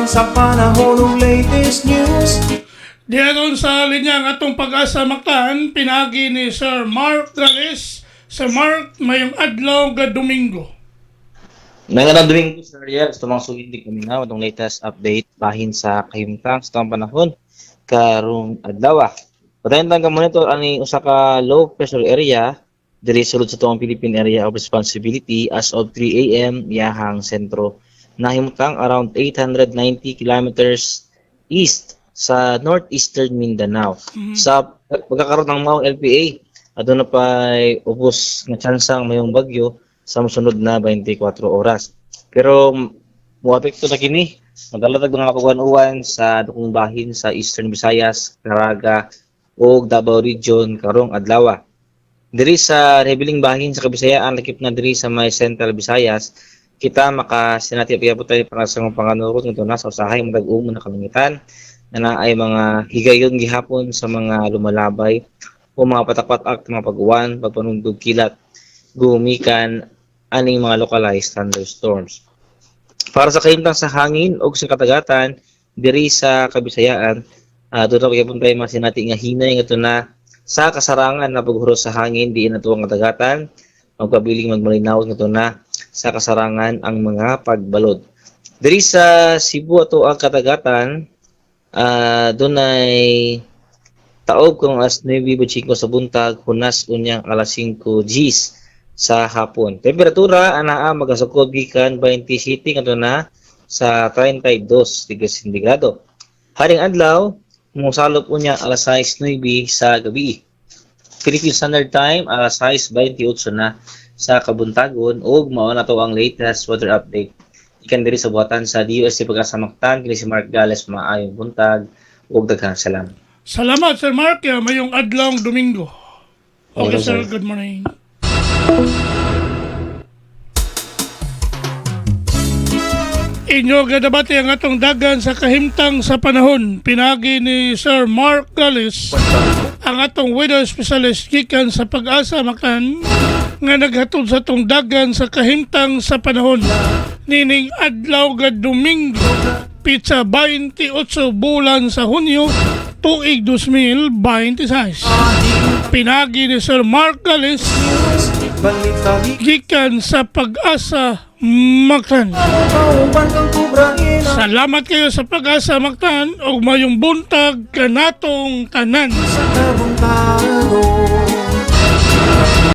kahimtang sa panahon ng latest news. Diyan sa linyang atong pag-asa maktaan, pinagi ni Sir Mark Gales. Sir Mark, mayong adlaw ga Domingo. Ngayong Domingo, Sir Ariel, gusto mong sugid kami na itong latest update bahin sa kahimtang sa tamang panahon karong adlaw. Patayon lang ka monitor ani usa ka low pressure area diri sulod sa tuwang Philippine Area of Responsibility as of 3 a.m. yahang sentro. Nahimutang around 890 kilometers east sa northeastern Mindanao. Sa pagkakaroon ng Maong LPA, adto na pa'y ubos nga tsansang mayong bagyo sa mosunod na 24 oras. Pero muapekto na kini, madalatag mga kaguan-uwan sa dukong bahin sa Eastern Visayas, Caraga ug Davao Region karong adlaw. Diri sa rebiling bahin sa Kabisayaan, lakip na diri sa may Central Visayas, kita makasinati piyabot tayo para sa mga panganurot ng na sa usahay mag-ag-umo na kalangitan na ay mga higayon gihapon sa mga lumalabay o mga patak-patak mga pag-uwan, pagpanundog kilat, gumikan aning mga localized thunderstorms. Para sa kahimtang sa hangin o sa katagatan, diri sa Kabisayaan, doon ako yapon tayo masinati nga hinay nga ito na sa kasarangan na paghuros sa hangin, diin na ito ang katagatan, magpabiling magmalinaw nga ito na sa kasarangan ang mga pagbalod. Diri sa Cebu ato ang katagatan, doon ay taob kung as 9:05 sa buntag, hunas unyang alas 5 Gs sa hapon. Temperatura anaa magasukod gikan 27 ngadto na sa 32 degrees sentigrado. Haring adlaw mosalop unya alas 6:09 sa gabi. Philippine Standard Time alas 6:28 na sa kabuntagon ug mao na to ang latest weather update. Ikan diri sa buhatan sa DOST Pag-asa Mactan, kini si Mark Gales, maayong buntag ug daghang salamat. Salamat, Sir Mark. Mayong adlaw Domingo. Okay, sir. Good morning. Inyo gadabati ang atong dagan sa kahimtang sa panahon. Pinagi ni Sir Mark Gales, ang atong weather specialist gikan sa Pag-asa Mactan, nga naghatod sa atong dagan sa kahimtang sa panahon. Nining adlaw ga Domingo, pizza 28 bulan sa Hunyo, tuig 2026. Pinagi ni Sir Mark Gales, gikan sa Pag-asa Mactan. Salamat kayo sa Pag-asa Mactan ug mayong buntag kanatong tanan. Sa kabuntagon